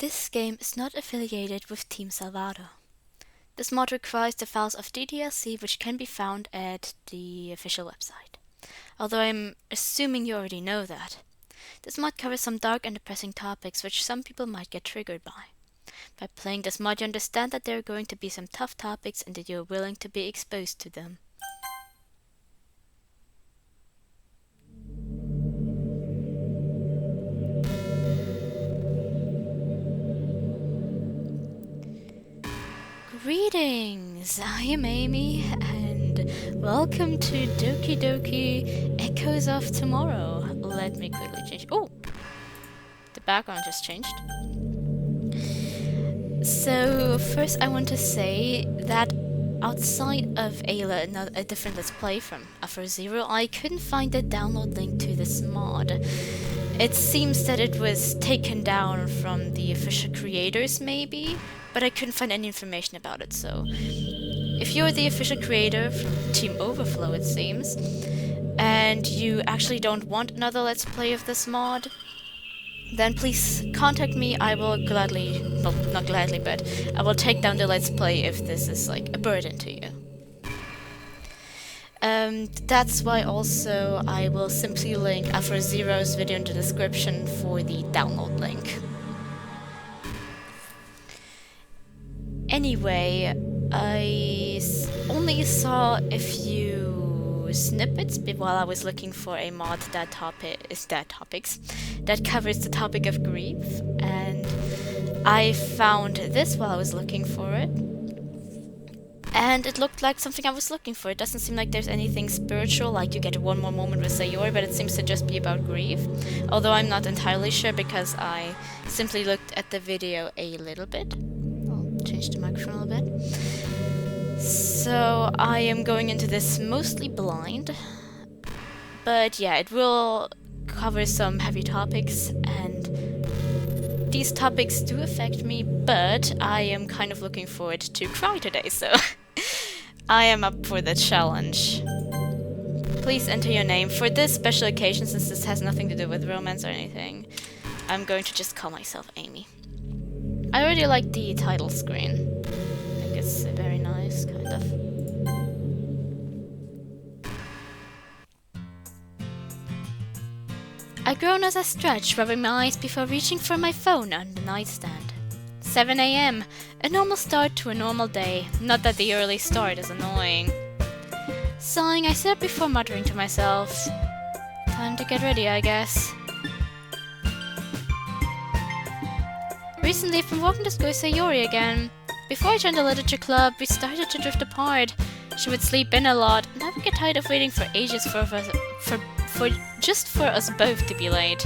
This game is not affiliated with Team Salvado. This mod requires the files of DDLC, which can be found at the official website. Although I'm assuming you already know that. This mod covers some dark and depressing topics which some people might get triggered by. By playing this mod you understand that there are going to be some tough topics and that you're willing to be exposed to them. Greetings! I am Amy, and welcome to Doki Doki Echoes of Tomorrow. Let me quickly change. Oh! The background just changed. So, first I want to say that outside of Ayla, a different Let's Play from Afro-Zero, I couldn't find the download link to this mod. It seems that it was taken down from the official creators, maybe? But I couldn't find any information about it, so if you're the official creator from Team Overflow, it seems, and you actually don't want another Let's Play of this mod, then please contact me. I will gladly, well, not gladly, but I will take down the Let's Play if this is like a burden to you. That's why also I will simply link Afro-Zero's video in the description for the download link. Anyway, I only saw a few snippets while I was looking for a mod that covers the topic of grief, and I found this while I was looking for it, and it looked like something I was looking for. It doesn't seem like there's anything spiritual, like you get one more moment with Sayori, but it seems to just be about grief, although I'm not entirely sure because I simply looked at the video a little bit. Change the microphone a little bit. So I am going into this mostly blind, but yeah, it will cover some heavy topics, and these topics do affect me, but I am kind of looking forward to cry today, so I am up for the challenge. Please enter your name. For this special occasion, since this has nothing to do with romance or anything, I'm going to just call myself Amy. I already like the title screen. I think it's very nice, kind of. I groan as I stretch, rubbing my eyes before reaching for my phone on the nightstand. 7 AM, a normal start to a normal day. Not that the early start is annoying. Sighing, I sit up before muttering to myself. Time to get ready, I guess. Recently, I've been walking to school with Sayori again. Before I joined the literature club, we started to drift apart. She would sleep in a lot, and I would get tired of waiting for ages for us both to be late.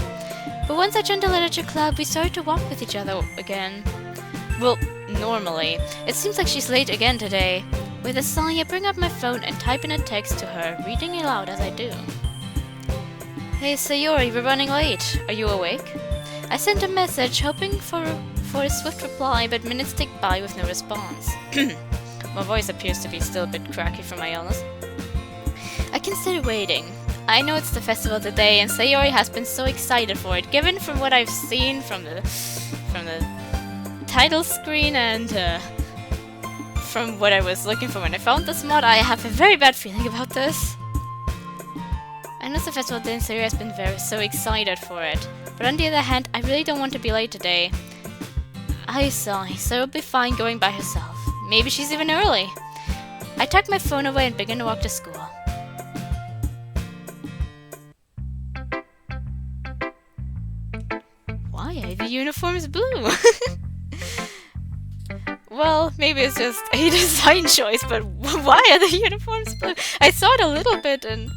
But once I joined the literature club, we started to walk with each other again. Well, normally. It seems like she's late again today. With a sigh, I bring up my phone and type in a text to her, reading aloud as I do. Hey Sayori, we're running late. Are you awake? I sent a message, hoping for a swift reply, but minutes tick by with no response. My voice appears to be still a bit cracky from my illness. I consider waiting. I know it's the festival today, and Sayori has been so excited for it. Given from what I've seen from the title screen and from what I was looking for when I found this mod, I have a very bad feeling about this. I know it's the festival today, and Sayori has been so excited for it. But on the other hand, I really don't want to be late today. I sigh, so it'll be fine going by herself. Maybe she's even early. I tuck my phone away and begin to walk to school. Why are the uniforms blue? Well, maybe it's just a design choice, but why are the uniforms blue? I saw it a little bit in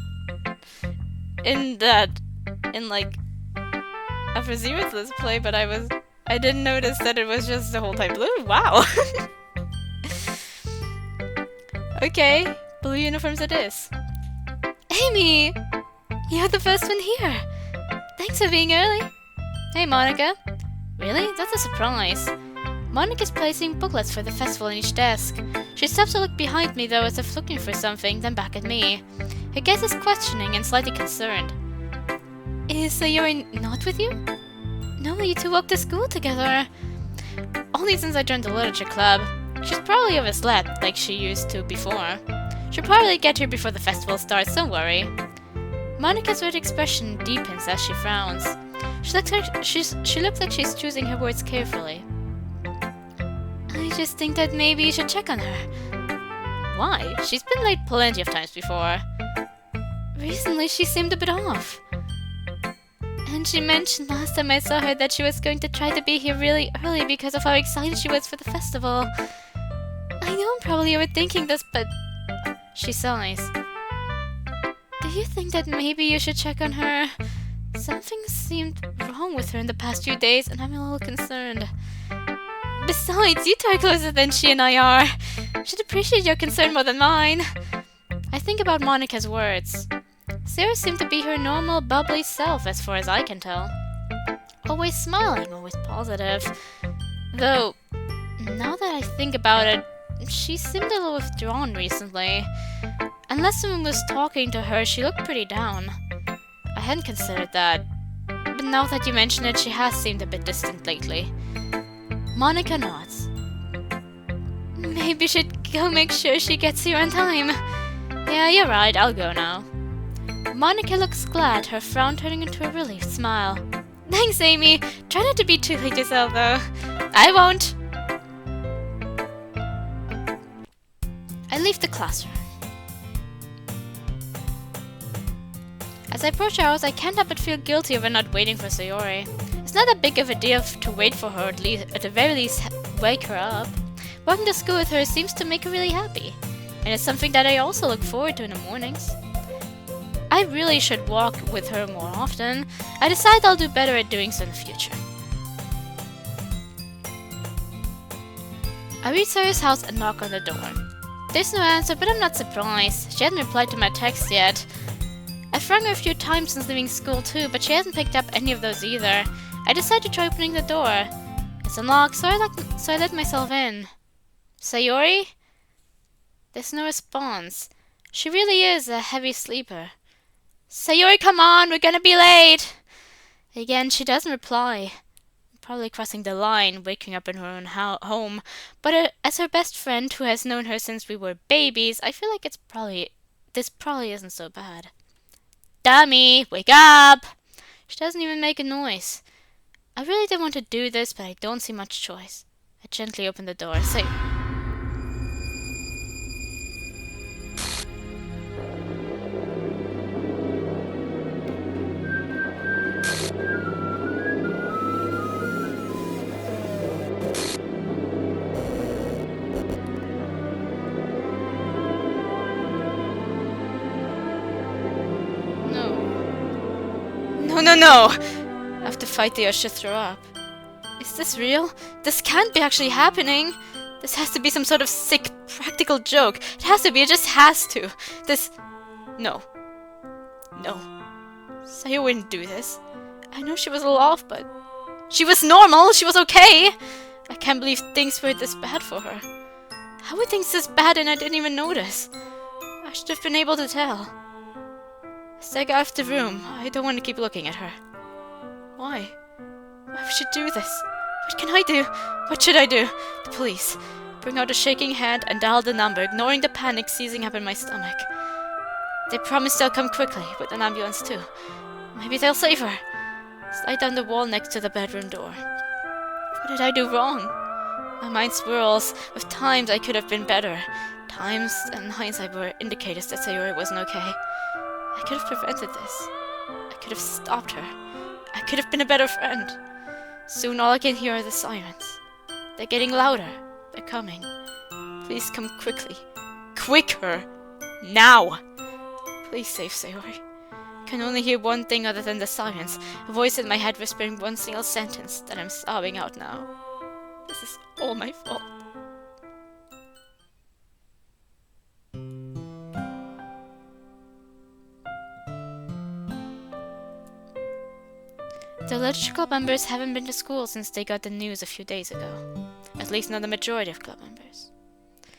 like Afro-Zero's Let's Play, but I didn't notice that it was just the whole time blue. Wow. Okay, blue uniforms it is. Amy! You're the first one here. Thanks for being early. Hey, Monica. Really? That's a surprise. Monica's placing booklets for the festival on each desk. She stops to look behind me though, as if looking for something, then back at me. Her gaze is questioning and slightly concerned. Is Sayori not with you? No, you two walk to school together. only since I joined the literature club. She's probably overslept, like she used to before. She'll probably get here before the festival starts, don't worry. Monica's red expression deepens as she frowns. She looks like she's choosing her words carefully. I just think that maybe you should check on her. Why? She's been late plenty of times before. Recently, she seemed a bit off. And she mentioned last time I saw her that she was going to try to be here really early because of how excited she was for the festival. I know I'm probably overthinking this, but... She sighs. Do you think that maybe you should check on her? Something seemed wrong with her in the past few days, and I'm a little concerned. Besides, you two are closer than she and I are. Should appreciate your concern more than mine. I think about Monica's words. Sarah seemed to be her normal, bubbly self as far as I can tell. Always smiling, always positive. Though, now that I think about it, she seemed a little withdrawn recently. Unless someone was talking to her, she looked pretty down. I hadn't considered that. But now that you mention it, she has seemed a bit distant lately. Monica nods. Maybe you should go make sure she gets here on time. Yeah, you're right, I'll go now. Monica looks glad, her frown turning into a relieved smile. Thanks, Amy. Try not to be too late yourself, though. I won't. I leave the classroom. As I approach her house, I can't help but feel guilty over not waiting for Sayori. It's not that big of a deal to wait for her, at the very least wake her up. Walking to school with her seems to make her really happy, and it's something that I also look forward to in the mornings. I really should walk with her more often. I decide I'll do better at doing so in the future. I reach Sayori's house and knock on the door. There's no answer, but I'm not surprised. She hasn't replied to my text yet. I've rung her a few times since leaving school too, but she hasn't picked up any of those either. I decide to try opening the door. It's unlocked, so I let myself in. Sayori? There's no response. She really is a heavy sleeper. Sayori, come on, we're gonna be late! Again, she doesn't reply. Probably crossing the line, waking up in her own home. But as her best friend, who has known her since we were babies, I feel like this probably isn't so bad. Dummy, wake up! She doesn't even make a noise. I really didn't want to do this, but I don't see much choice. I gently open the door and say... No! I have to fight the urge to throw up. Is this real? This can't be actually happening. This has to be some sort of sick practical joke. It has to be, it just has to. No. Sayo wouldn't do this. I know she was a little off, but... She was normal! She was okay! I can't believe things were this bad for her. How were things this bad and I didn't even notice? I should have been able to tell. As I go out of the room, I don't want to keep looking at her. Why? Why would she do this? What can I do? What should I do? The police. Bring out a shaking hand and dial the number, ignoring the panic seizing up in my stomach. They promise they'll come quickly, with an ambulance too. Maybe they'll save her. Slide down the wall next to the bedroom door. What did I do wrong? My mind swirls with times I could have been better. Times and hindsight were indicators that Sayori wasn't okay. I could have prevented this. I could have stopped her. I could have been a better friend. Soon all I can hear are the sirens. They're getting louder. They're coming. Please come quickly. Quicker! Now! Please save Sayori. I can only hear one thing other than the sirens. A voice in my head whispering one single sentence that I'm sobbing out now. This is all my fault. The literature club members haven't been to school since they got the news a few days ago. At least not the majority of club members.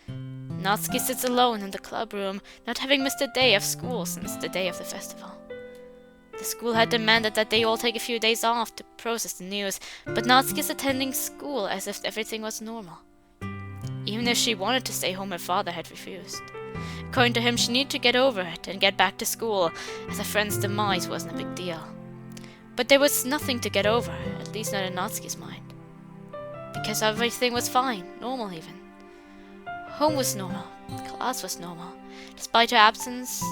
Natsuki sits alone in the club room, not having missed a day of school since the day of the festival. The school had demanded that they all take a few days off to process the news, but Natsuki is attending school as if everything was normal. Even if she wanted to stay home, her father had refused. According to him, she needed to get over it and get back to school, as her friend's demise wasn't a big deal. But there was nothing to get over, at least not in Natsuki's mind. Because everything was fine, normal even. Home was normal, class was normal. Despite the absence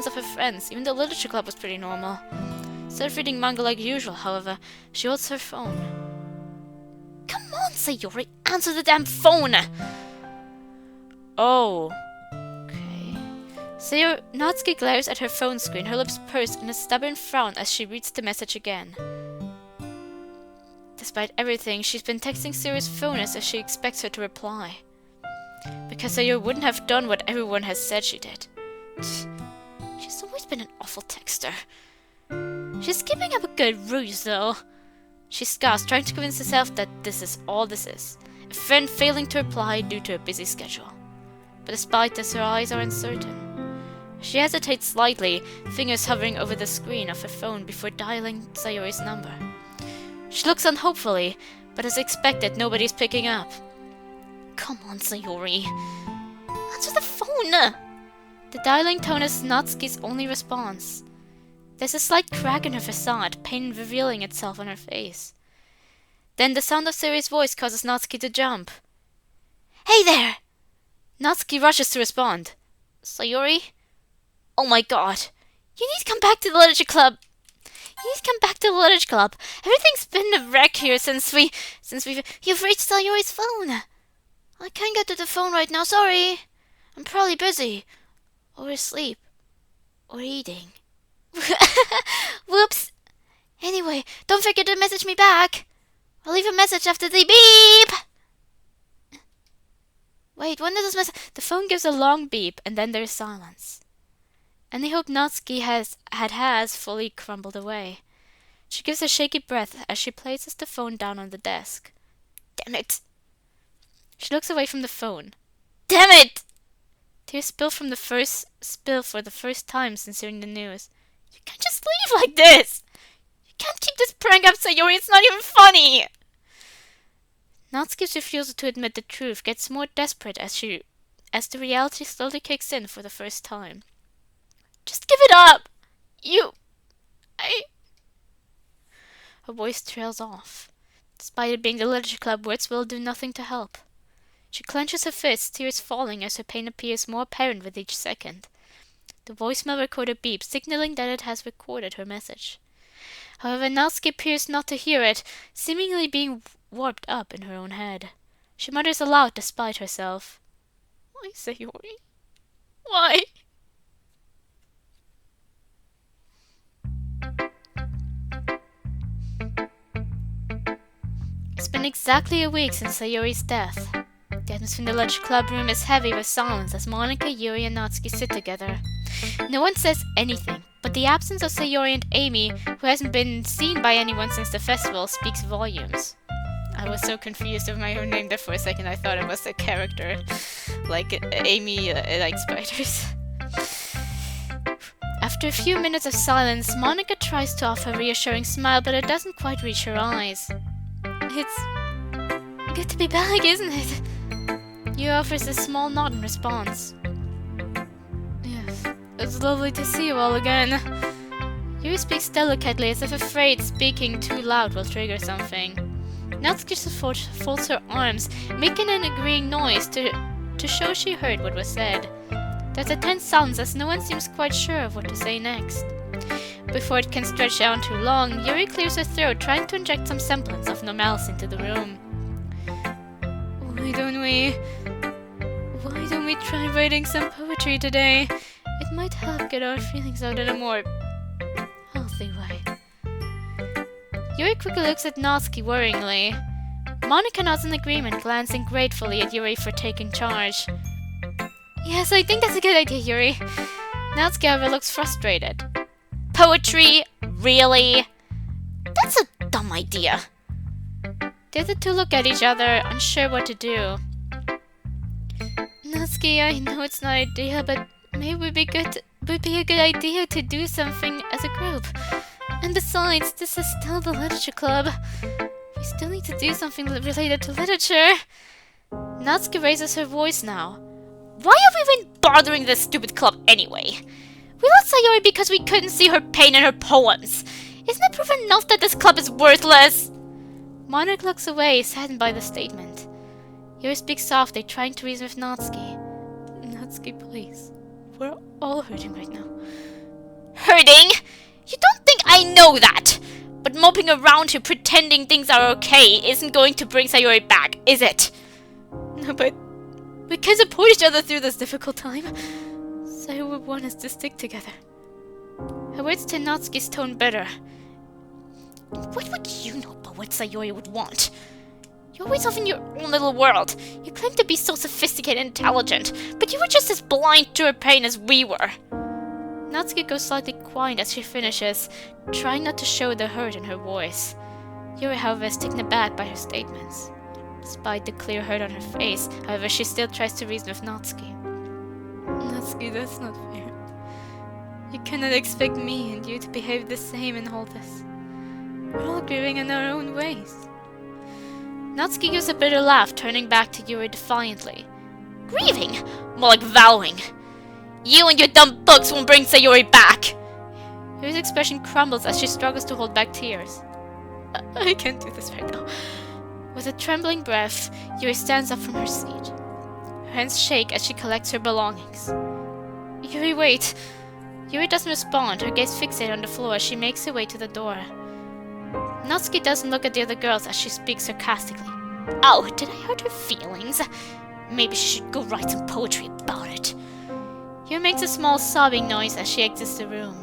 of her friends, even the literature club was pretty normal. Instead of reading manga like usual, however, she holds her phone. Come on, Sayori, answer the damn phone! Oh. Natsuki glares at her phone screen, her lips pursed in a stubborn frown as she reads the message again. Despite everything, she's been texting Sayori's phone as if she expects her to reply. Because Sayori wouldn't have done what everyone has said she did. She's always been an awful texter. She's giving up a good ruse, though. She scoffs, trying to convince herself that this is all this is. A friend failing to reply due to a busy schedule. But despite this, her eyes are uncertain. She hesitates slightly, fingers hovering over the screen of her phone before dialing Sayori's number. She looks unhopefully, but as expected, nobody's picking up. Come on, Sayori. Answer the phone! The dialing tone is Natsuki's only response. There's a slight crack in her facade, pain revealing itself on her face. Then the sound of Sayori's voice causes Natsuki to jump. Hey there! Natsuki rushes to respond. Sayori? Oh my god. You need to come back to the literature club. Everything's been a wreck here since you've reached Sayori's phone. I can't get to the phone right now, sorry. I'm probably busy. Or asleep. Or eating. Whoops. Anyway, don't forget to message me back. I'll leave a message after the beep. Wait, when does this message... The phone gives a long beep, and then there's silence. Any hope Natsuki has fully crumbled away. She gives a shaky breath as she places the phone down on the desk. Damn it! She looks away from the phone. Damn it! Tears spill for the first time since hearing the news. You can't just leave like this! You can't keep this prank up, Sayori, it's not even funny! Natsuki's refusal to admit the truth gets more desperate as the reality slowly kicks in for the first time. Just give it up! Her voice trails off. Despite it being the literature club, words will do nothing to help. She clenches her fists, tears falling as her pain appears more apparent with each second. The voicemail recorder beeps, signaling that it has recorded her message. However, Natsuki appears not to hear it, seemingly being warped up in her own head. She mutters aloud despite herself. Why, Sayori? Why? It's been exactly a week since Sayori's death. The atmosphere in the literature club room is heavy with silence as Monika, Yuri, and Natsuki sit together. No one says anything, but the absence of Sayori and Amy, who hasn't been seen by anyone since the festival, speaks volumes. I was so confused with my own name there for a second. I thought it was a character, like Amy likes spiders. After a few minutes of silence, Monika tries to offer a reassuring smile, but it doesn't quite reach her eyes. It's good to be back, isn't it? Yuri offers a small nod in response. Yes, it's lovely to see you all again. Yuri speaks delicately, as if afraid speaking too loud will trigger something. Natsuki folds her arms, making an agreeing noise to show she heard what was said. There's a tense silence as no one seems quite sure of what to say next. Before it can stretch out too long, Yuri clears her throat, trying to inject some semblance of normalcy into the room. Why don't we try writing some poetry today? It might help get our feelings out in a more healthy way. Yuri quickly looks at Natsuki worryingly. Monika nods in agreement, glancing gratefully at Yuri for taking charge. Yes, I think that's a good idea, Yuri. Natsuki, however, looks frustrated. Poetry? Really? That's a dumb idea. The other two look at each other, unsure what to do. Natsuki, I know it's not ideal, but maybe would be a good idea to do something as a group. And besides, this is still the literature club. We still need to do something related to literature. Natsuki raises her voice now. Why are we even bothering this stupid club anyway? We lost Sayori because we couldn't see her pain in her poems. Isn't it proof enough that this club is worthless? Monarch looks away, saddened by the statement. Yuri speaks softly, trying to reason with Natsuki. Natsuki, please. We're all hurting right now. Hurting? You don't think I know that? But moping around here pretending things are okay isn't going to bring Sayori back, is it? No, but we can support each other through this difficult time. Sayori would want us to stick together. Her words turned Natsuki's tone bitter. What would you know about what Sayori would want? You're always off in your own little world. You claim to be so sophisticated and intelligent, but you were just as blind to her pain as we were. Natsuki goes slightly quiet as she finishes, trying not to show the hurt in her voice. Yuri, however, is taken aback by her statements. Despite the clear hurt on her face, however, she still tries to reason with Natsuki. Natsuki, that's not fair. You cannot expect me and you to behave the same in all this. We're all grieving in our own ways. Natsuki gives a bitter laugh, turning back to Yuri defiantly. Grieving? More like vowing. You and your dumb books won't bring Sayori back! Yuri's expression crumbles as she struggles to hold back tears. I can't do this right now. With a trembling breath, Yuri stands up from her seat. Her hands shake as she collects her belongings. Yuri, wait! Yuri doesn't respond, her gaze fixated on the floor as she makes her way to the door. Natsuki doesn't look at the other girls as she speaks sarcastically. Oh, did I hurt her feelings? Maybe she should go write some poetry about it. Yuri makes a small sobbing noise as she exits the room.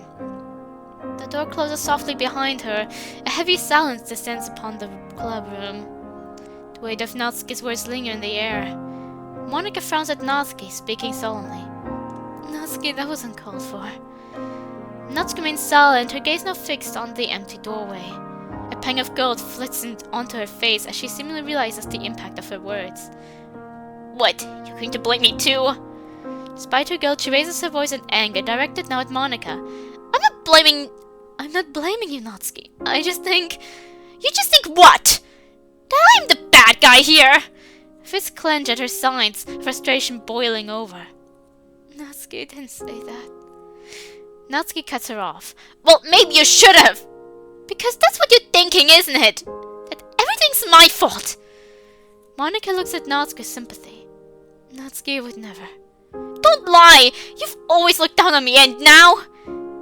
The door closes softly behind her. A heavy silence descends upon the club room. The weight of Natsuki's words linger in the air. Monika frowns at Natsuki, speaking solemnly. Natsuki, that was uncalled for. Natsuki remains silent, her gaze now fixed on the empty doorway. A pang of guilt flits onto her face as she seemingly realizes the impact of her words. What? You're going to blame me too? Despite her guilt, she raises her voice in anger, directed now at Monika. I'm not blaming you, Natsuki. I just think... You just think what? That I'm the bad guy here? Fists clench at her sides, frustration boiling over. Natsuki, I didn't say that. Natsuki cuts her off. Well, maybe you should have! Because that's what you're thinking, isn't it? That everything's my fault! Monika looks at Natsuki with sympathy. Natsuki would never. Don't lie! You've always looked down on me, and now...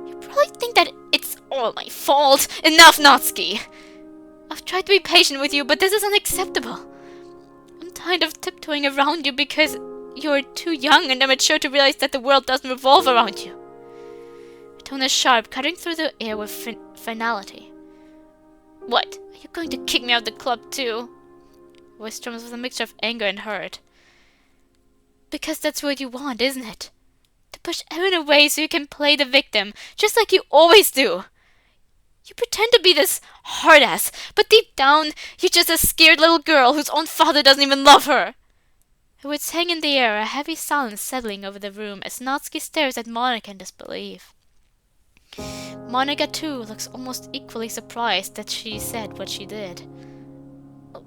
You probably think that it's all my fault. Enough, Natsuki! I've tried to be patient with you, but this is unacceptable. I'm tired of tiptoeing around you because you're too young and immature to realize that the world doesn't revolve around you. Her tone is sharp, cutting through the air with finality. What? Are you going to kick me out of the club too? Her voice trembles with a mixture of anger and hurt. Because that's what you want, isn't it? To push everyone away so you can play the victim, just like you always do. You pretend to be this hard-ass, but deep down, you're just a scared little girl whose own father doesn't even love her. Her words hang in the air, a heavy silence settling over the room as Natsuki stares at Monika in disbelief. Monika, too, looks almost equally surprised that she said what she did. Oh,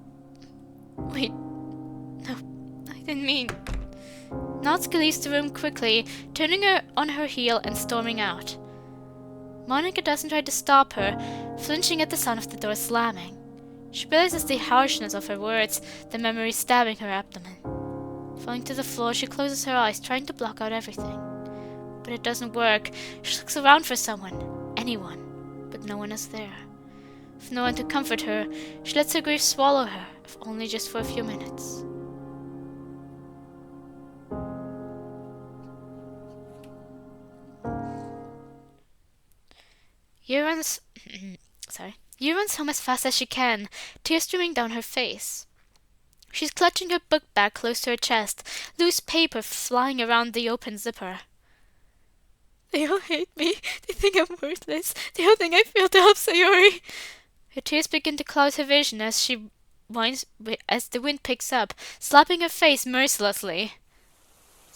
wait. No, I didn't mean... Natsuki leaves the room quickly, turning her on her heel and storming out. Monika doesn't try to stop her, flinching at the sound of the door slamming. She realizes the harshness of her words, the memory stabbing her abdomen. Falling to the floor, she closes her eyes, trying to block out everything. But it doesn't work. She looks around for someone, anyone, but no one is there. With no one to comfort her, she lets her grief swallow her, if only just for a few minutes. Yu runs home as fast as she can, tears streaming down her face. She's clutching her book bag close to her chest, loose paper flying around the open zipper. They all hate me. They think I'm worthless. They all think I failed to help Sayori. Her tears begin to cloud her vision as the wind picks up, slapping her face mercilessly.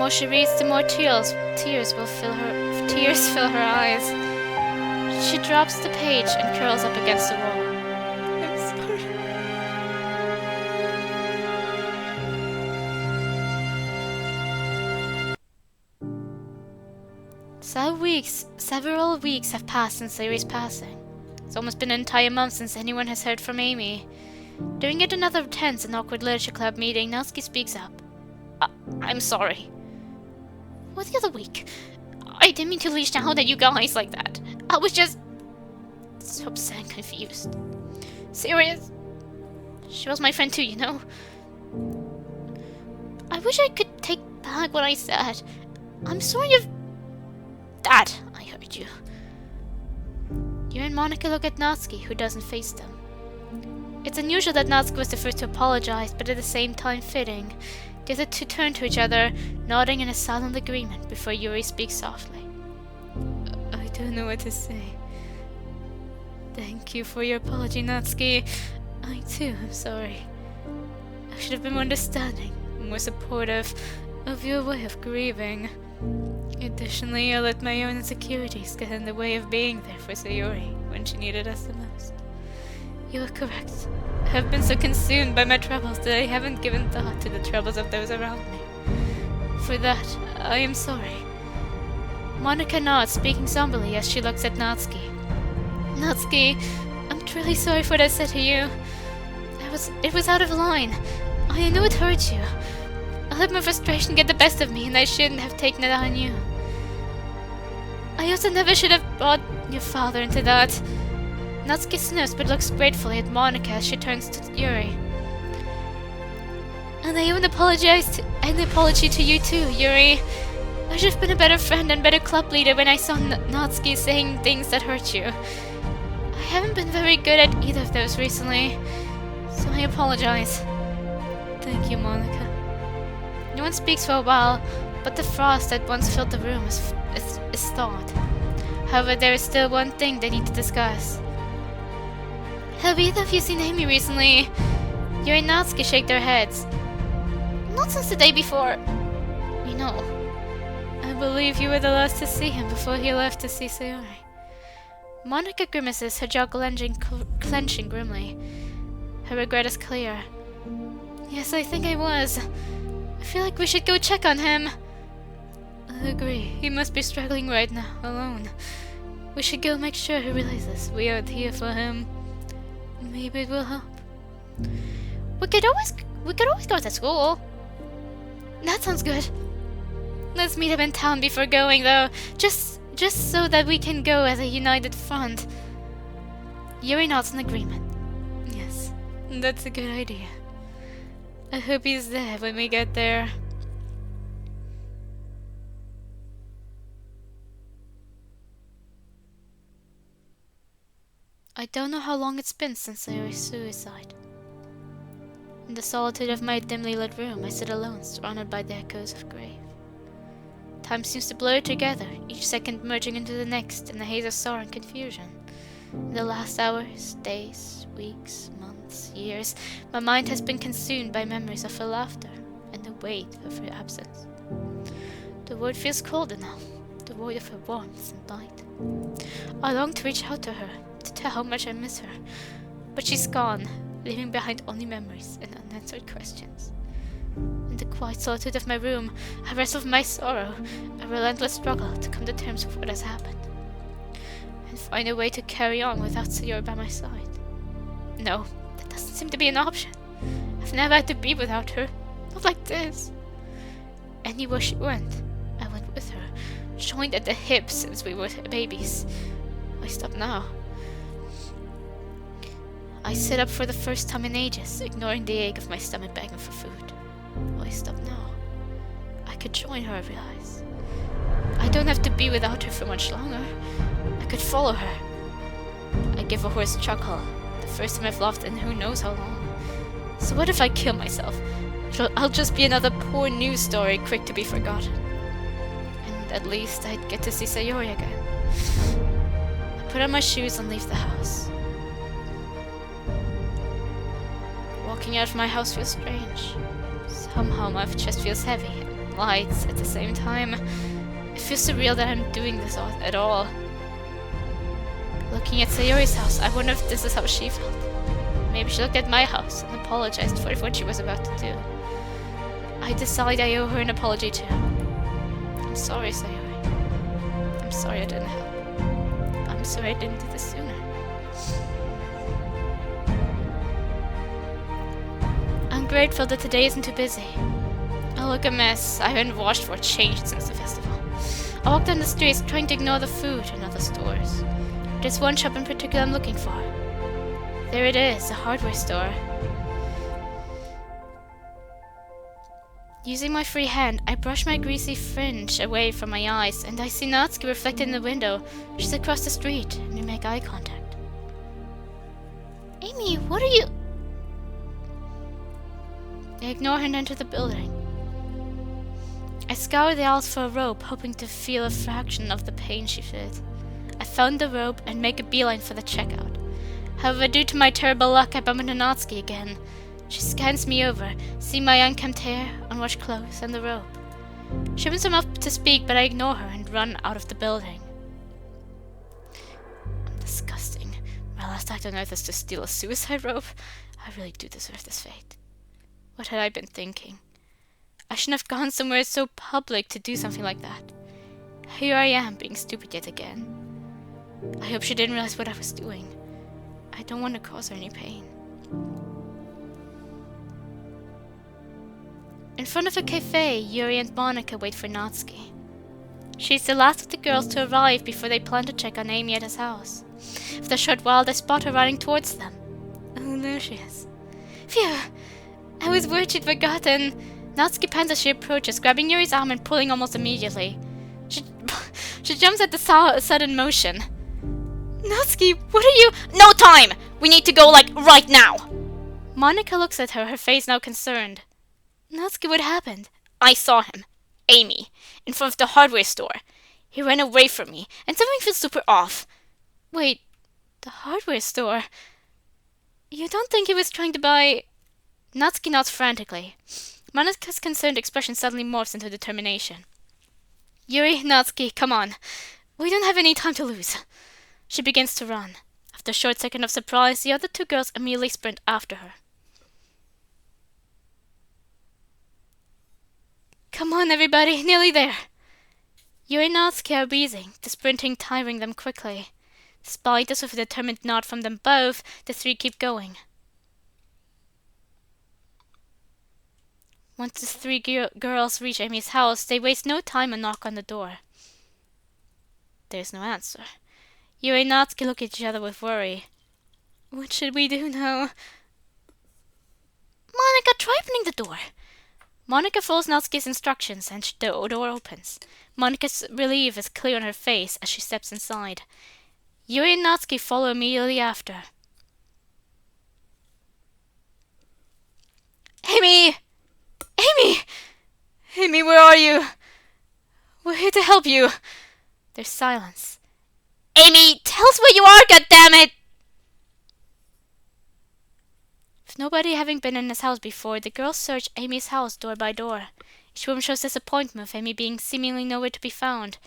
more she reads, the more tears fill her eyes. She drops the page and curls up against the wall. I'm sorry. Several weeks have passed since Sayori's passing. It's almost been an entire month since anyone has heard from Amy. During yet another tense and awkward literature club meeting, Natsuki speaks up. I'm sorry. What, the other week? I didn't mean to leash out at you guys like that. I was just so upset and confused. Serious? She was my friend too, you know? I wish I could take back what I said. I'm sorry if that I hurt you. You and Monica look at Natsuki, who doesn't face them. It's unusual that Natsuki was the first to apologize, but at the same time fitting. The other two turn to each other, nodding in a silent agreement before Yuri speaks softly. I don't know what to say. Thank you for your apology, Natsuki. I too am sorry. I should have been more understanding, more supportive of your way of grieving. Additionally, I let my own insecurities get in the way of being there for Sayori when she needed us the most. You are correct. I have been so consumed by my troubles that I haven't given thought to the troubles of those around me. For that, I am sorry. Monica nods, speaking somberly as she looks at Natsuki. Natsuki, I'm truly sorry for what I said to you. It was out of line. I know it hurt you. I let my frustration get the best of me, and I shouldn't have taken it on you. I also never should have brought your father into that. Natsuki sniffs but looks gratefully at Monica as she turns to Yuri. And I even an apology to you too, Yuri. I should have been a better friend and better club leader when I saw Natsuki saying things that hurt you. I haven't been very good at either of those recently, so I apologize. Thank you, Monica. No one speaks for a while, but the frost that once filled the room is thawed. However, there is still one thing they need to discuss. Have either of you seen Amy recently? Yuri and Natsuki shake their heads. Not since the day before. We know. I believe you were the last to see him before he left to see Sayori. Monica grimaces, her jaw clenching grimly. Her regret is clear. Yes, I think I was. I feel like we should go check on him. I agree. He must be struggling right now, alone. We should go make sure he realizes we are here for him. Maybe it will help. We could always go to school. That sounds good. Let's meet up in town before going, though. Just so that we can go as a united front. Yuri nods in agreement. Yes, that's a good idea. I hope he's there when we get there. I don't know how long it's been since Sayori's suicide. In the solitude of my dimly lit room, I sit alone, surrounded by the echoes of grave. Time seems to blur together, each second merging into the next in a haze of sorrow and confusion. In the last hours, days, weeks, months, years, my mind has been consumed by memories of her laughter and the weight of her absence. The world feels colder now, devoid of her warmth and light. I long to reach out to her, to tell how much I miss her, but she's gone, leaving behind only memories and unanswered questions. In the quiet solitude of my room, I wrestle with my sorrow, a relentless struggle to come to terms with what has happened, and find a way to carry on without Sayori by my side. No, that doesn't seem to be an option. I've never had to be without her, not like this. Anywhere she went, I went with her, joined at the hip since we were babies. Why stop now? I sit up for the first time in ages, ignoring the ache of my stomach begging for food. Why stop now? I could join her, I realize. I don't have to be without her for much longer. I could follow her. I give a hoarse chuckle, the first time I've laughed in who knows how long. So what if I kill myself? I'll just be another poor news story, quick to be forgotten. And at least I'd get to see Sayori again. I put on my shoes and leave the house. Walking out of my house feels strange. Somehow my chest feels heavy, lights at the same time. It feels surreal that I'm doing this at all. Looking at Sayori's house, I wonder if this is how she felt. Maybe she looked at my house and apologized for what she was about to do. I decide I owe her an apology too. I'm sorry, Sayori. I'm sorry I didn't help. I'm sorry I didn't do this sooner. I'm grateful that today isn't too busy. I look a mess. I haven't washed or changed since the festival. I walk down the streets trying to ignore the food in other stores. There's one shop in particular I'm looking for. There it is, a hardware store. Using my free hand, I brush my greasy fringe away from my eyes, and I see Natsuki reflected in the window. She's across the street, and we make eye contact. Amy, what are you... I ignore her and enter the building. I scour the aisles for a rope, hoping to feel a fraction of the pain she felt. I found the rope and make a beeline for the checkout. However, due to my terrible luck, I bump into Natsuki again. She scans me over, see my unkempt hair, unwashed clothes, and the rope. She opens her mouth to speak, but I ignore her and run out of the building. I'm disgusting. My last act on earth is to steal a suicide rope. I really do deserve this fate. What had I been thinking? I shouldn't have gone somewhere so public to do something like that. Here I am, being stupid yet again. I hope she didn't realize what I was doing. I don't want to cause her any pain. In front of a cafe, Yuri and Monika wait for Natsuki. She's the last of the girls to arrive before they plan to check on Amy at his house. After a short while, they spot her running towards them. Oh, there she is. Phew! I was worried she'd forgotten. Natsuki pants as she approaches, grabbing Yuri's arm and pulling almost immediately. She jumps at the sudden motion. Natsuki, what are you— No time! We need to go, like, right now! Monika looks at her face now concerned. Natsuki, what happened? I saw him. Amy. In front of the hardware store. He ran away from me, and something feels super off. Wait, the hardware store? You don't think he was trying to buy... Natsuki nods frantically. Monika's concerned expression suddenly morphs into determination. Yuri, Natsuki, come on. We don't have any time to lose. She begins to run. After a short second of surprise, the other two girls immediately sprint after her. Come on, everybody, nearly there. Yuri and Natsuki are breathing, the sprinting tiring them quickly. Despite the sort of determined nod from them both, the three keep going. Once the three girls reach Amy's house, they waste no time and knock on the door. There's no answer. Yuri and Natsuki look at each other with worry. What should we do now? Monika, try opening the door. Monika follows Natsuki's instructions and the door opens. Monika's relief is clear on her face as she steps inside. Yuri and Natsuki follow immediately after. Amy! Amy! Amy, where are you? We're here to help you. There's silence. Amy, tell us where you are, goddammit! With nobody having been in his house before, the girls search Amy's house door by door. Each room shows disappointment with Amy being seemingly nowhere to be found.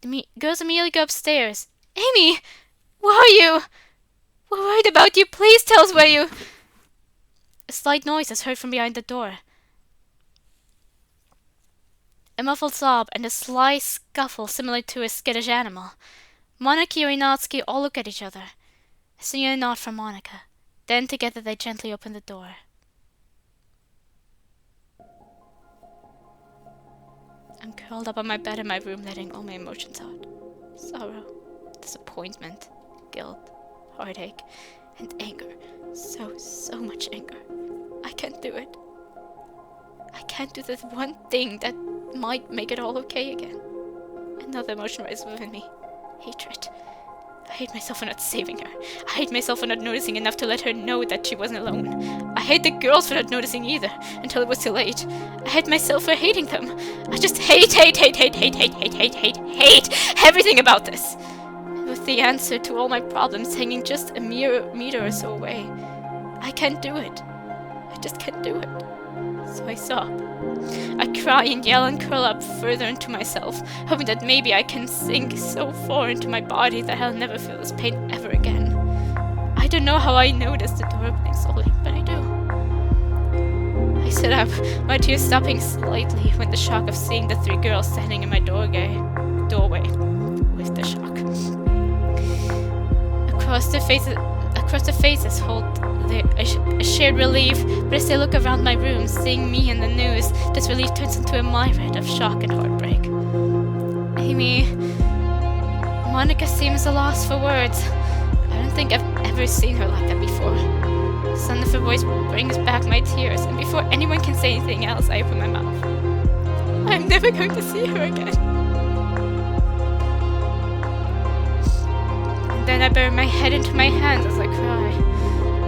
The girls immediately go upstairs. Amy! Where are you? We're worried about you. Please tell us where you... A slight noise is heard from behind the door. A muffled sob and a sly scuffle similar to a skittish animal. Monika, Yuri, and Natsuki all look at each other. I see a nod from Monika. Then together they gently open the door. I'm curled up on my bed in my room, letting all my emotions out. Sorrow, disappointment, guilt, heartache, and anger. So much anger. I can't do it. I can't do this one thing that might make it all okay again. Another emotion rises within me. Hatred. I hate myself for not saving her. I hate myself for not noticing enough to let her know that she wasn't alone. I hate the girls for not noticing either, until it was too late. I hate myself for hating them. I just hate everything about this. And with the answer to all my problems hanging just a mere meter or so away, I can't do it. I just can't do it. So I sob. I cry and yell and curl up further into myself, hoping that maybe I can sink so far into my body that I'll never feel this pain ever again. I don't know how I noticed the door opening slowly, but I do. I sit up, my tears stopping slightly when the shock of seeing the 3 girls standing in my doorway with the shock. Across the faces hold a shared relief, but as they look around my room, seeing me in the news, this relief turns into a myriad of shock and heartbreak. Amy... Monica seems a loss for words. I don't think I've ever seen her like that before. The sound of her voice brings back my tears, and before anyone can say anything else, I open my mouth. I'm never going to see her again. And then I bury my head into my hands as I cry.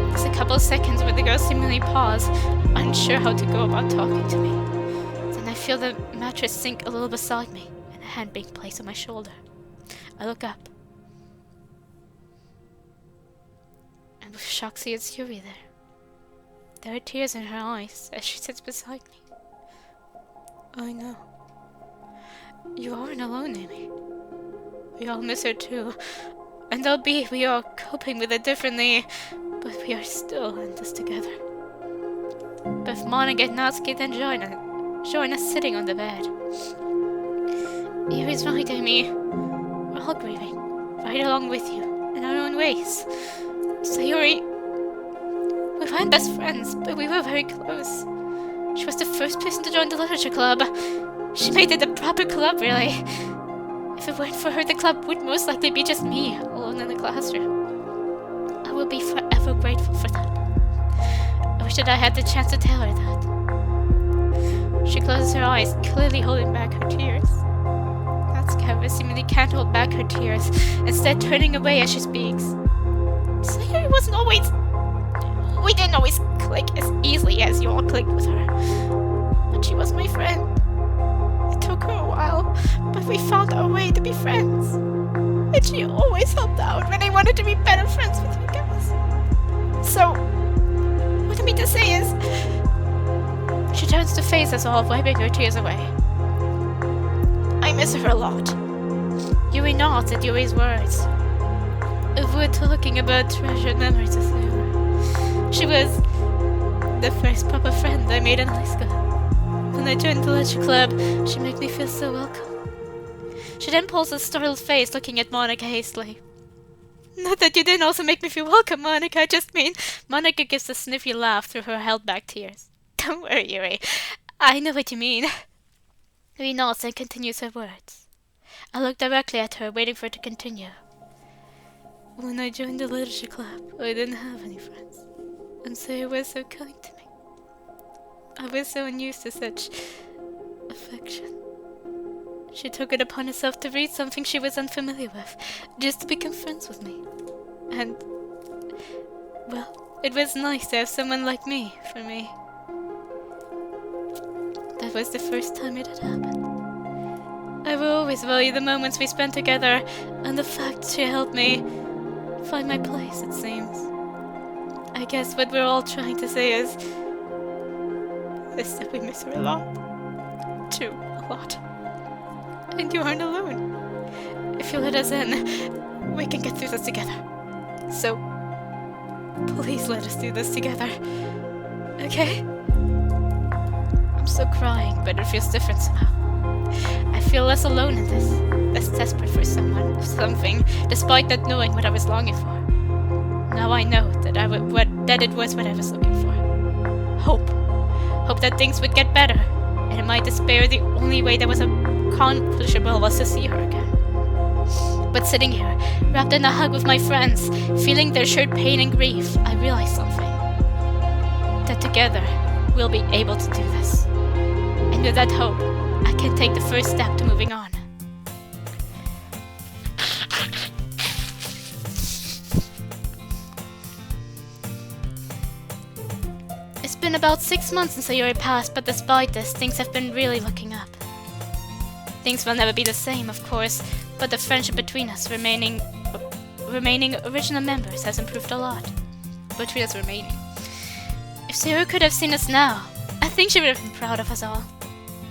There's a couple of seconds where the girls seemingly pause, unsure how to go about talking to me. Then I feel the mattress sink a little beside me, and a hand being placed on my shoulder. I look up. And with shock see it's Yuri there. There are tears in her eyes as she sits beside me. I know. You aren't alone, Amy. We all miss her too. And albeit we are coping with it differently, but we are still in this together. But if Monica and Natsuki then join us sitting on the bed. Yuri's right, Amy. We're all grieving, right along with you, in our own ways. Sayori... We weren't best friends, but we were very close. She was the first person to join the literature club. She made it a proper club, really. If it weren't for her, the club would most likely be just me, alone in the classroom. I will be forever grateful for that. I wish that I had the chance to tell her that. She closes her eyes, clearly holding back her tears. Natsuki seemingly can't hold back her tears, instead turning away as she speaks. Sayori wasn't always... We didn't always click as easily as you all clicked with her. But she was my friend. It took her a while, but we found our way to be friends. And she always helped out when I wanted to be better friends with you guys. So, what I mean to say is... She turns to face us all, wiping her tears away. I miss her a lot. Yuri nods at Yuri's words. We're talking about treasured memories with her. She was the first proper friend I made in high school. When I joined the lecture club, she made me feel so welcome. She then pulls a startled face, looking at Monica hastily. Not that you didn't also make me feel welcome, Monica, I just mean... Monica gives a sniffy laugh through her held-back tears. Don't worry, Yuri. I know what you mean. Yuri nods and continues her words. I look directly at her, waiting for her to continue. When I joined the literature club, I didn't have any friends. And Sayori was so kind to me. I was so unused to such affection. She took it upon herself to read something she was unfamiliar with, just to become friends with me. And, well, it was nice to have someone like me for me. That was the first time it had happened. I will always value the moments we spent together, and the fact she helped me find my place, it seems. I guess what we're all trying to say is that we miss her a lot. Too, a lot. And you aren't alone. If you let us in, we can get through this together. So, please let us do this together. Okay? I'm still crying, but it feels different somehow. I feel less alone in this, less desperate for someone, or something, despite not knowing what I was longing for. Now I know that that it was what I was looking for. Hope. Hope that things would get better, and in my despair the only way that was accomplishable was to see her again. But sitting here, wrapped in a hug with my friends, feeling their shared pain and grief, I realized something. That together, we'll be able to do this. And with that hope, I can take the first step to moving on. It's been about 6 months since Sayori passed, but despite this, things have been really looking up. Things will never be the same, of course, but the friendship between us remaining original members has improved a lot. Between us remaining. If Sayori could have seen us now, I think she would have been proud of us all.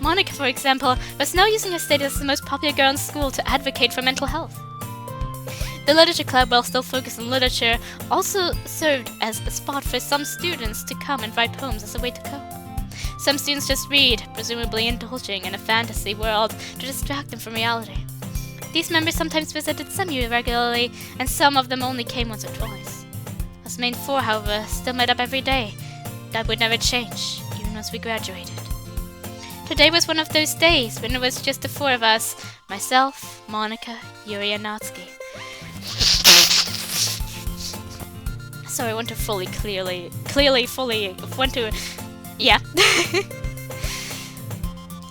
Monica, for example, was now using her status as the most popular girl in school to advocate for mental health. The literature club, while still focused on literature, also served as a spot for some students to come and write poems as a way to cope. Some students just read, presumably indulging in a fantasy world to distract them from reality. These members sometimes visited semi-regularly, and some of them only came once or twice. Us main four, however, still met up every day. That would never change, even once we graduated. Today was one of those days when it was just the four of us, myself, Monica, Yuri, and Natsuki. Sorry, I want to fully, yeah.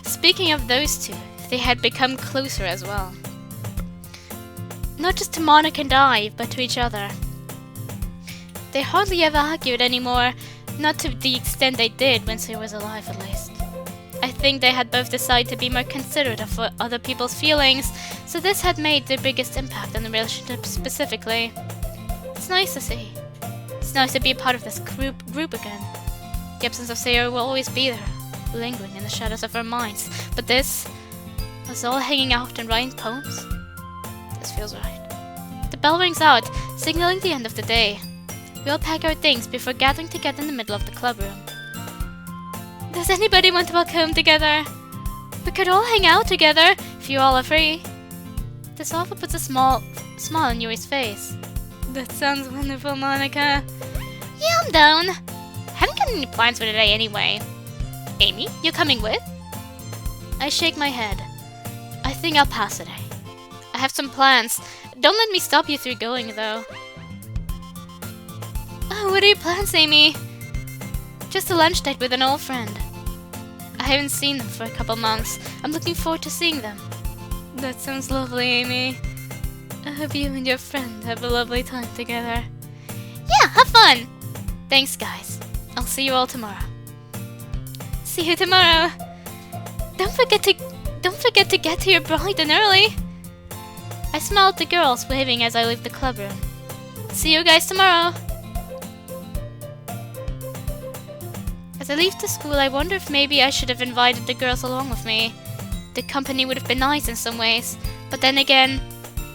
Speaking of those two, they had become closer as well. Not just to Monica and I, but to each other. They hardly ever argued anymore, not to the extent they did when she was alive at least. I think they had both decided to be more considerate of other people's feelings, so this had made the biggest impact on the relationship specifically. It's nice to see. It's nice to be a part of this group again. The absence of Sayori will always be there, lingering in the shadows of our minds, but this, us all hanging out and writing poems, this feels right. The bell rings out, signaling the end of the day. We all pack our things before gathering together in the middle of the club room. Does anybody want to walk home together? We could all hang out together, if you all are free. This offer puts a small smile on Yuri's face. That sounds wonderful, Monica. Yeah, I'm down. Haven't got any plans for today anyway. Amy, you coming with? I shake my head. I think I'll pass today. I have some plans. Don't let me stop you through going, though. Oh, what are your plans, Amy? Just a lunch date with an old friend. I haven't seen them for a couple months. I'm looking forward to seeing them. That sounds lovely, Amy. I hope you and your friend have a lovely time together. Yeah, have fun! Thanks, guys. I'll see you all tomorrow. See you tomorrow. Don't forget to get here bright and early. I smile at the girls, waving as I leave the club room. See you guys tomorrow. As I leave the school, I wonder if maybe I should have invited the girls along with me. The company would have been nice in some ways, but then again,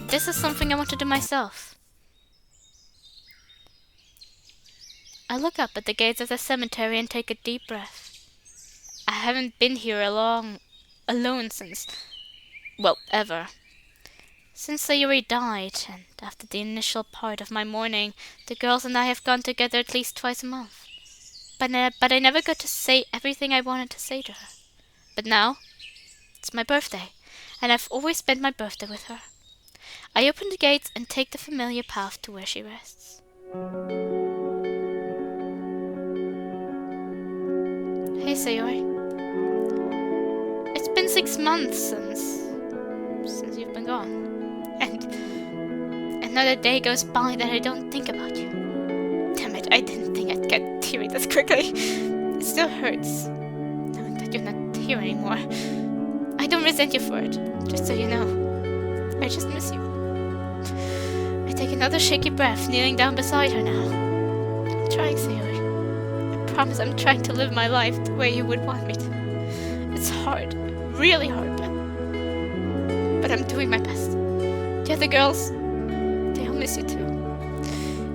this is something I want to do myself. I look up at the gates of the cemetery and take a deep breath. I haven't been here alone since, well, ever. Since Sayori died, and after the initial part of my mourning, the girls and I have gone together at least twice a month. But I never got to say everything I wanted to say to her. But now, it's my birthday, and I've always spent my birthday with her. I open the gates and take the familiar path to where she rests. Hey, Sayori. It's been 6 months since you've been gone. And another day goes by that I don't think about you. Damn it, I didn't think I'd get teary this quickly. It still hurts, knowing that you're not here anymore. I don't resent you for it, just so you know. I just miss you. I take another shaky breath, kneeling down beside her now. I'm trying, Sayori. I promise I'm trying to live my life the way you would want me to. It's hard, really hard, but I'm doing my best. The other girls, they all miss you too.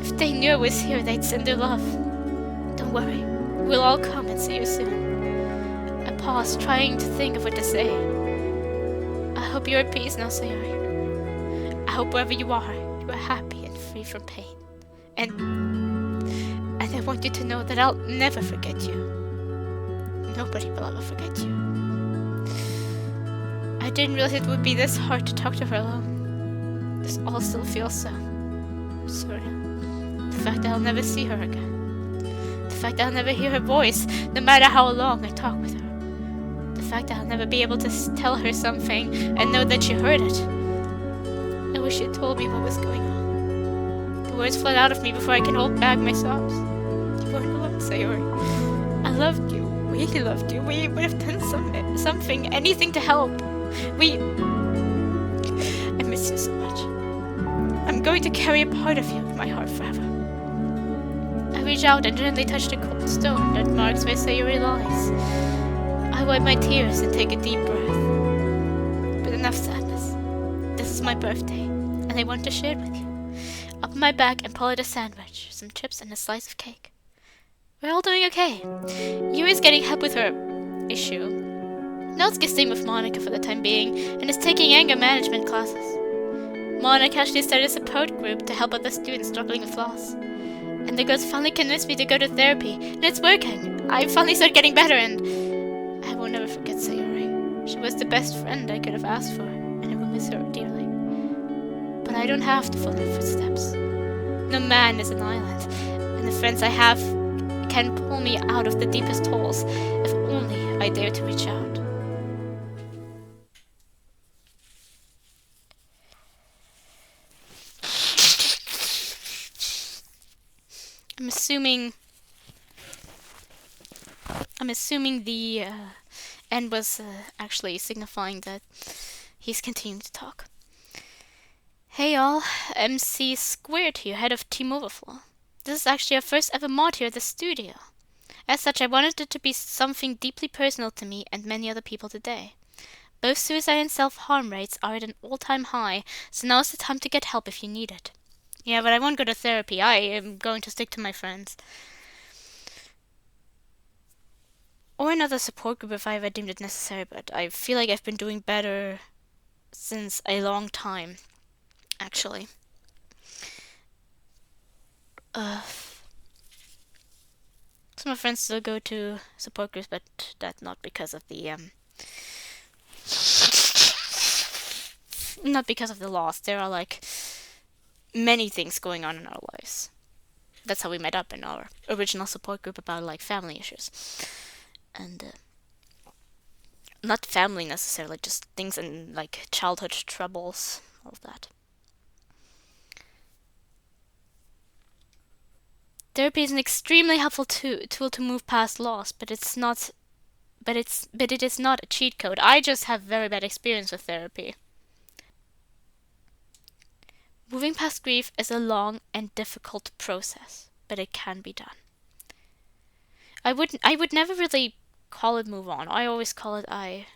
If they knew I was here, they'd send their love. Don't worry, we'll all come and see you soon. I pause, trying to think of what to say. I hope you're at peace now, Sayori. I hope wherever you are happy and free from pain. And I want you to know that I'll never forget you. Nobody will ever forget you. I didn't realize it would be this hard to talk to her alone. This all still feels so surreal. The fact that I'll never see her again. The fact that I'll never hear her voice, no matter how long I talk with her. The fact that I'll never be able to tell her something and know that she heard it. I wish you told me what was going on. The words flood out of me before I can hold back my sobs. You weren't alone, Sayori. I loved you. We loved you. We would have done something, anything to help. I miss you so much. I'm going to carry a part of you in my heart forever. I reach out and gently touch the cold stone that marks where Sayuri lies. I wipe my tears and take a deep breath. But enough sadness. This is my birthday, and I want to share it with you. Open my bag and pull out a sandwich, some chips, and a slice of cake. We're all doing okay. Yuri's getting help with her issue. Natsuki's staying with Monica for the time being, and is taking anger management classes. Monica actually started a support group to help other students struggling with loss. And the girls finally convinced me to go to therapy, and it's working. I finally started getting better, and I will never forget Sayori. She was the best friend I could have asked for, and I will miss her dearly. But I don't have to follow her footsteps. No man is an island, and the friends I have can pull me out of the deepest holes if only I dare to reach out. I'm assuming the end was actually signifying that he's continuing to talk. Hey y'all, MC Squared here, head of Team Overflow. This is actually our first ever mod here at the studio. As such, I wanted it to be something deeply personal to me and many other people today. Both suicide and self-harm rates are at an all-time high, so now's the time to get help if you need it. Yeah, but I won't go to therapy. I am going to stick to my friends. Or another support group if I ever deemed it necessary, but I feel like I've been doing better since a long time, actually. Some of my friends still go to support groups, but that's not because of the not because of the loss. There are like many things going on in our lives. That's how we met up in our original support group about like family issues. And not family necessarily, just things in like childhood troubles, all of that. Therapy is an extremely helpful tool to move past loss, but it is not a cheat code. I just have very bad experience with therapy. Moving past grief is a long and difficult process, but it can be done. I would never really call it move on. I always call it I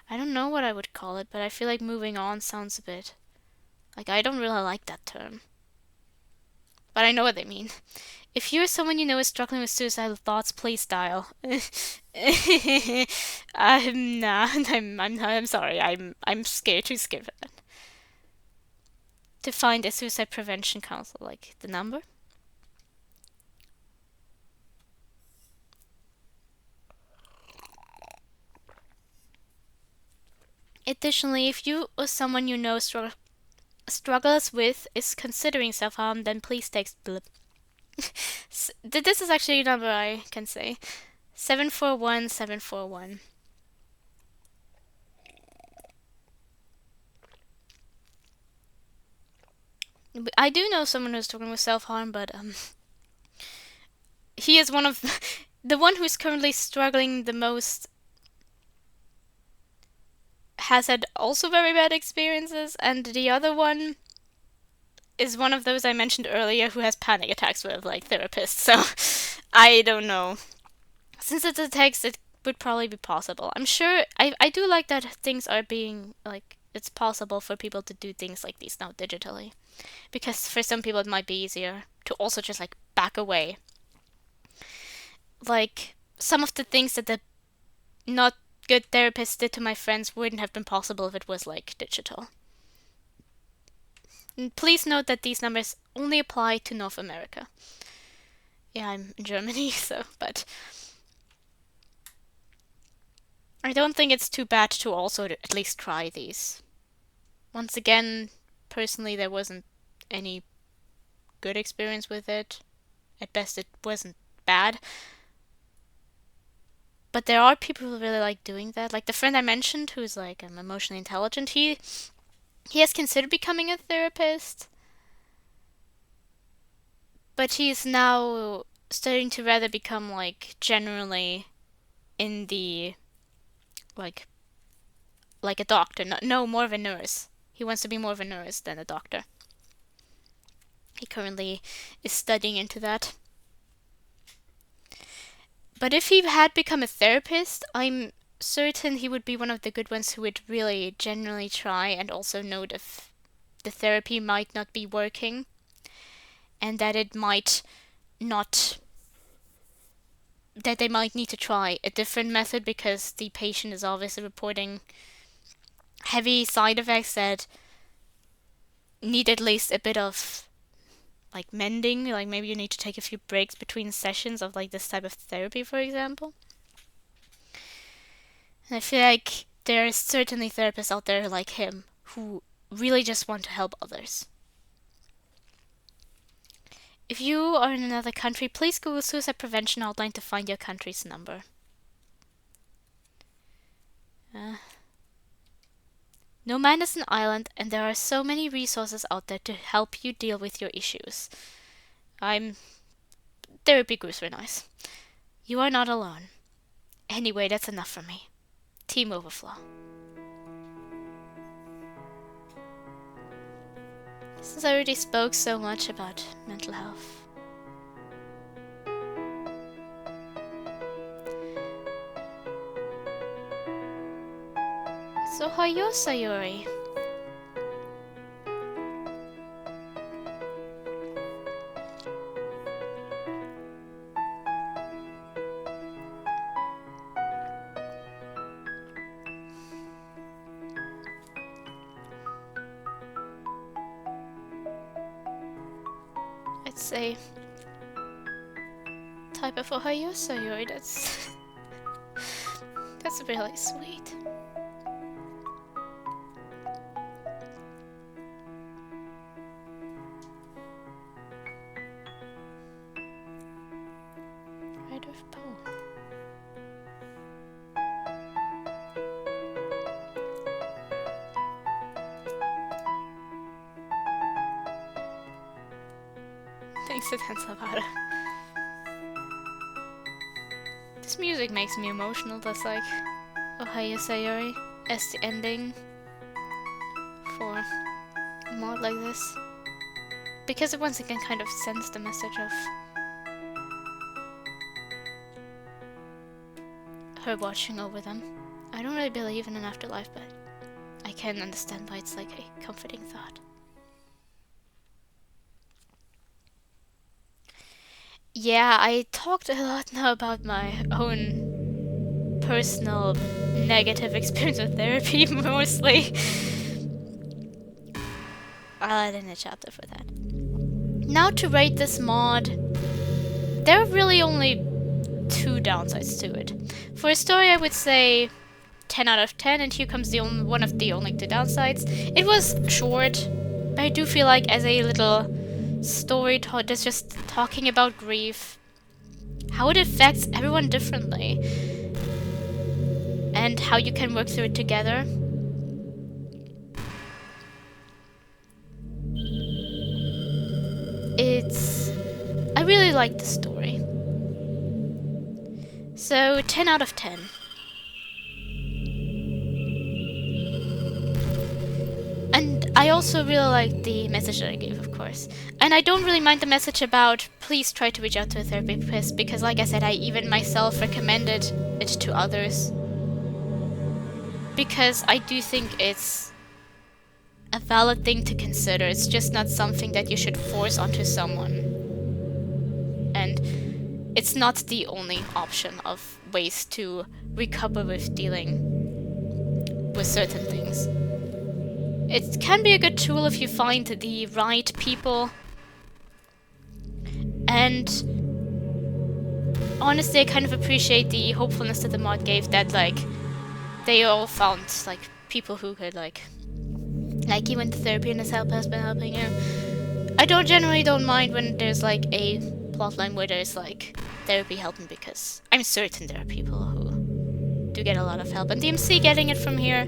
don't know what I would call it, but I feel like moving on sounds a bit like I don't really like that term. But I know what they mean. If you're someone you know is struggling with suicidal thoughts, please dial. I'm sorry. I'm scared, too scared for that. To find a suicide prevention counselor, like the number. Additionally, if you or someone you know struggles with is considering self-harm, then please text blip. This is actually a number I can say. 741-741. I do know someone who's struggling with self-harm, but he is one of the one who's currently struggling the most. Has had also very bad experiences, and the other one is one of those I mentioned earlier who has panic attacks with like therapists. So I don't know. Since it's a text, it would probably be possible. I'm sure I do like that things are being like it's possible for people to do things like these now digitally, because for some people it might be easier to also just like back away. Like some of the things that the not good therapists did to my friends wouldn't have been possible if it was like digital. And please note that these numbers only apply to North America. Yeah, I'm in Germany, so, but I don't think it's too bad to also at least try these. Once again, personally, there wasn't any good experience with it. At best, it wasn't bad. But there are people who really like doing that. Like the friend I mentioned who's like emotionally intelligent, he has considered becoming a therapist. But he's now starting to rather become like generally in the like a doctor. No, more of a nurse. He wants to be more of a nurse than a doctor. He currently is studying into that. But if he had become a therapist, I'm certain he would be one of the good ones who would really genuinely try and also note if the therapy might not be working and that it might not, that they might need to try a different method because the patient is obviously reporting heavy side effects that need at least a bit of like mending. Like maybe you need to take a few breaks between sessions of like this type of therapy, for example. And I feel like there are certainly therapists out there like him who really just want to help others. If you are in another country, please Google Suicide Prevention Hotline to find your country's number. No man is an island, and there are so many resources out there to help you deal with your issues. Therapy groups were nice. You are not alone. Anyway, that's enough from me. Team Overflow. Since I already spoke so much about mental health. So how are you, Sayuri? I'd say type of Ohio Sayuri, that's that's really sweet. Writer of poem. Thanks to Tenslabara. This music makes me emotional, that's like Ohio Sayori as the ending for a mod like this. Because it once again kind of sends the message of her watching over them. I don't really believe in an afterlife, but I can understand why it's like a comforting thought. Yeah, I talked a lot now about my own personal negative experience with therapy, mostly. I'll add in a chapter for that. Now to rate this mod, there are really only two downsides to it. For a story, I would say 10 out of 10, and here comes one of the only two downsides. It was short, but I do feel like as a little story that's just talking about grief, how it affects everyone differently, and how you can work through it together. I really like the story. So 10 out of 10. And I also really like the message that I gave, of course. And I don't really mind the message about please try to reach out to a therapist, because like I said, I even myself recommended it to others. Because I do think it's a valid thing to consider. It's just not something that you should force onto someone. And it's not the only option of ways to recover with dealing with certain things. It can be a good tool if you find the right people. And honestly, I kind of appreciate the hopefulness that the mod gave, that like they all found like people who could like he went to therapy and his help has been helping him. I generally don't mind when there's like a plotline where there's like therapy helping, because I'm certain there are people who do get a lot of help, and DMC getting it from here,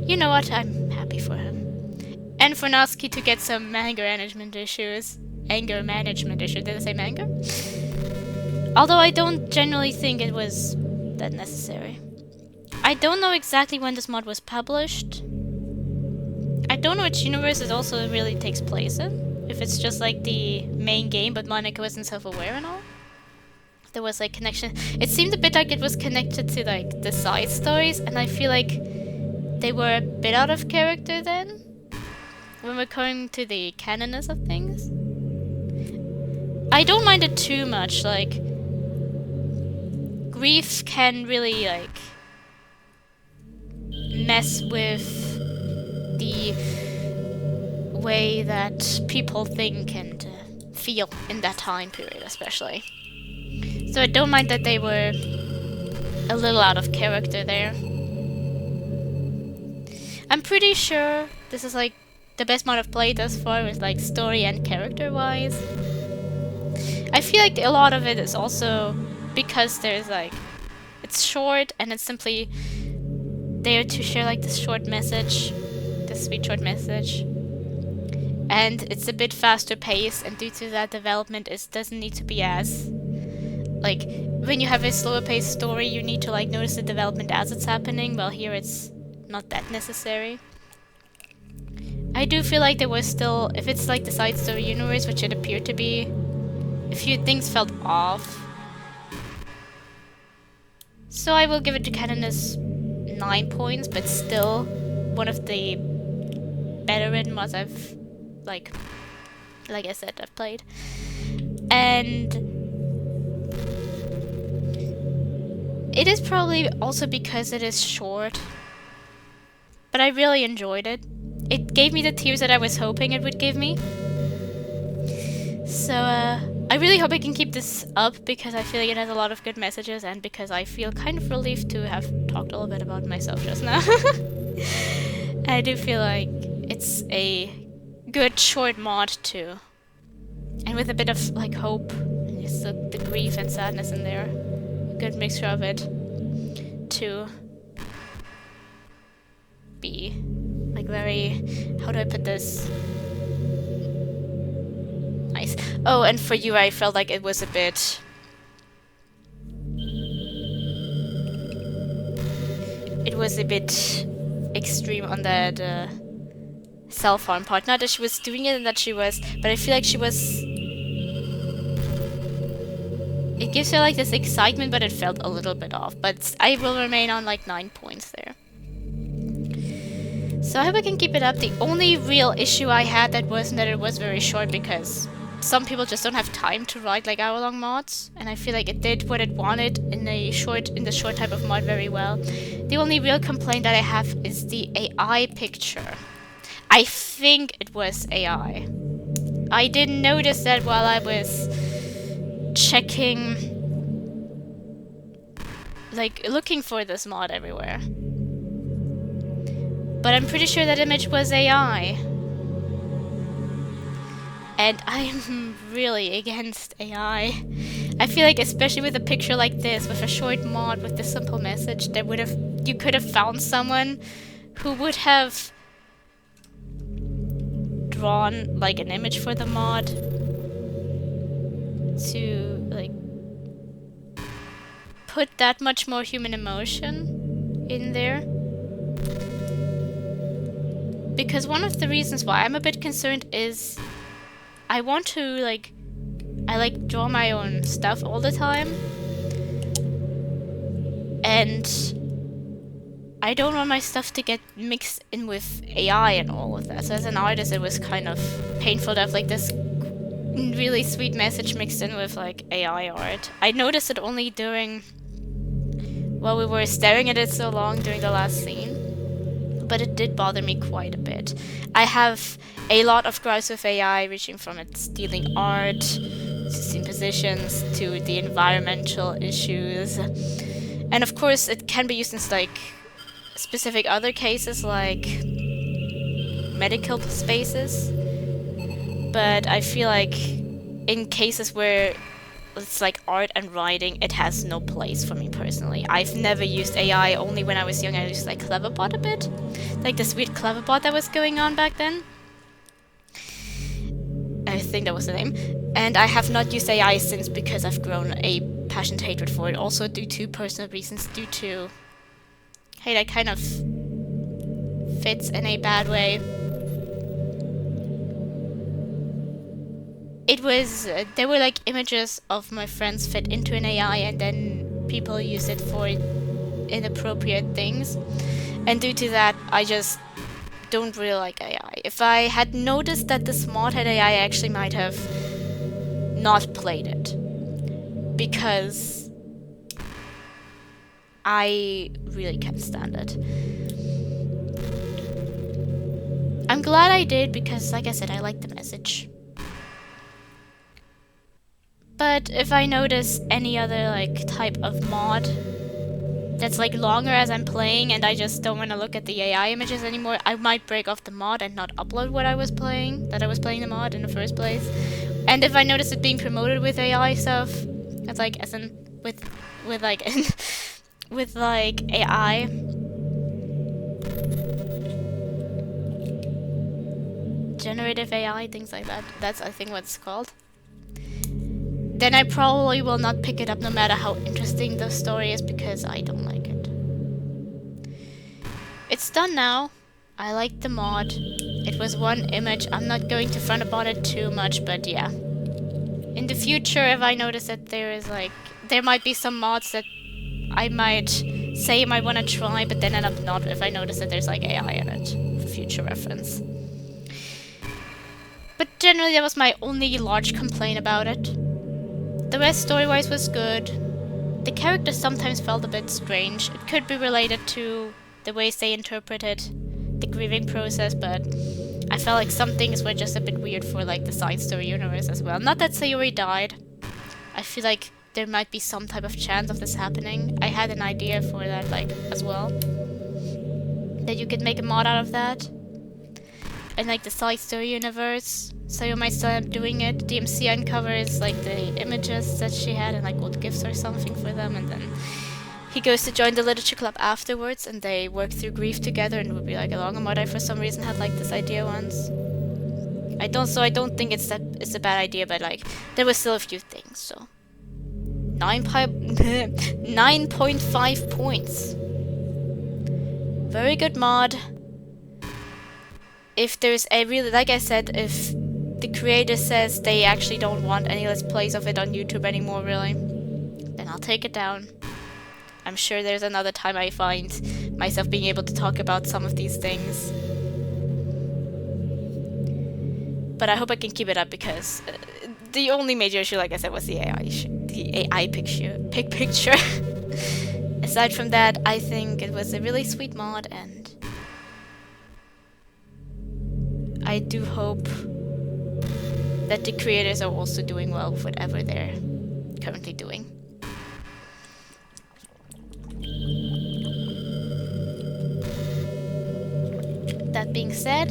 you know what, I'm happy for him. And for Natsuki to get some anger management issues. Did I say anger? Although I don't generally think it was that necessary. I don't know exactly when this mod was published. I don't know which universe it also really takes place in. if it's just like the main game, but Monica wasn't self-aware and all. There was like connection. It seemed a bit like it was connected to like the side stories, and I feel like they were a bit out of character then, when we're coming to the canonness of things. I don't mind it too much, like, grief can really, like, mess with the way that people think and feel in that time period, especially. So I don't mind that they were a little out of character there. I'm pretty sure this is, like, the best mod I've played thus far with, like, story and character-wise. I feel like a lot of it is also because there's like, it's short and it's simply there to share like this short message, this sweet short message. And it's a bit faster paced, and due to that, development doesn't need to be as, like, when you have a slower paced story, you need to like notice the development as it's happening, while here it's not that necessary. I do feel like there was still, if it's like the side story universe, which it appeared to be, a few things felt off. So I will give it to canonness 9 points, but still one of the better written mods I've, like I said, I've played. And it is probably also because it is short, but I really enjoyed it. It gave me the tears that I was hoping it would give me. So, I really hope I can keep this up, because I feel like it has a lot of good messages, and because I feel kind of relieved to have talked a little bit about myself just now. I do feel like it's a good short mod too. And with a bit of like hope, and just the grief and sadness in there. A good mixture of it to be like very, how do I put this? Nice. Oh, and for you, I felt like it was a bit... It was a bit extreme on that self-harm part. Not that she was doing it and that she was... But I feel like she was... It gives her like this excitement, but it felt a little bit off. But I will remain on like 9 points there. So I hope I can keep it up. The only real issue I had that wasn't that it was very short, because some people just don't have time to write like hour-long mods, and I feel like it did what it wanted in the short type of mod very well. The only real complaint that I have is the AI picture. I think it was AI. I didn't notice that while I was checking, like looking for this mod everywhere. But I'm pretty sure that image was AI. And I'm really against AI. I feel like, especially with a picture like this, with a short mod with this simple message, you could have found someone who would have drawn like an image for the mod to like put that much more human emotion in there. Because one of the reasons why I'm a bit concerned is I want to I like draw my own stuff all the time, and I don't want my stuff to get mixed in with AI and all of that. So as an artist, it was kind of painful to have like this really sweet message mixed in with like AI art. I noticed it only while we were staring at it so long during the last scene. But it did bother me quite a bit. I have a lot of gripes with AI, reaching from it stealing art, to scene positions, to the environmental issues. And of course, it can be used in like specific other cases, like medical spaces. But I feel like in cases where it's like art and writing, it has no place for me personally. I've never used AI, only when I was young I used like Cleverbot a bit. Like the sweet Cleverbot that was going on back then. I think that was the name. And I have not used AI since, because I've grown a passionate hatred for it. Also due to personal reasons, due to... Hey, that kind of fits in a bad way. it was there were like images of my friends fit into an AI, and then people use it for inappropriate things. And due to that, I just don't really like AI. If I had noticed that this mod had AI, I actually might have not played it, because I really can't stand it. I'm glad I did, because like I said, I like the message. But if I notice any other like type of mod that's like longer as I'm playing and I just don't want to look at the AI images anymore, I might break off the mod and not upload what I was playing, that I was playing the mod in the first place. And if I notice it being promoted with AI stuff, that's like as in with like with like AI, generative AI, things like that. That's I think what it's called. Then I probably will not pick it up no matter how interesting the story is, because I don't like it. It's done now. I like the mod. It was one image. I'm not going to front about it too much, but yeah. In the future, if I notice that there might be some mods that I might say I might want to try, but then end up not if I notice that there's like AI in it for future reference. But generally, that was my only large complaint about it. The rest story-wise was good. The characters sometimes felt a bit strange. It could be related to the ways they interpreted the grieving process, but I felt like some things were just a bit weird for like the side story universe as well. Not that Sayori died. I feel like there might be some type of chance of this happening. I had an idea for that like as well. That you could make a mod out of that. And like the side story universe, so you might still end up doing it. DMC uncovers like the images that she had and like old gifts or something for them, and then he goes to join the literature club afterwards, and they work through grief together, and it would be like a longer mod. I for some reason had like this idea once. I don't think it's a bad idea, but like there were still a few things. So 9.5 points. Very good mod. If there's a really, like I said, if the creator says they actually don't want any let's plays of it on YouTube anymore, really, then I'll take it down. I'm sure there's another time I find myself being able to talk about some of these things. But I hope I can keep it up, because the only major issue, like I said, was the AI picture. Aside from that, I think it was a really sweet mod, and I do hope that the creators are also doing well with whatever they're currently doing. That being said,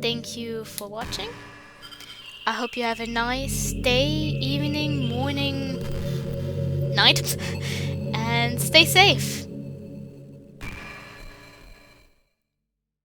thank you for watching. I hope you have a nice day, evening, morning, night, and stay safe.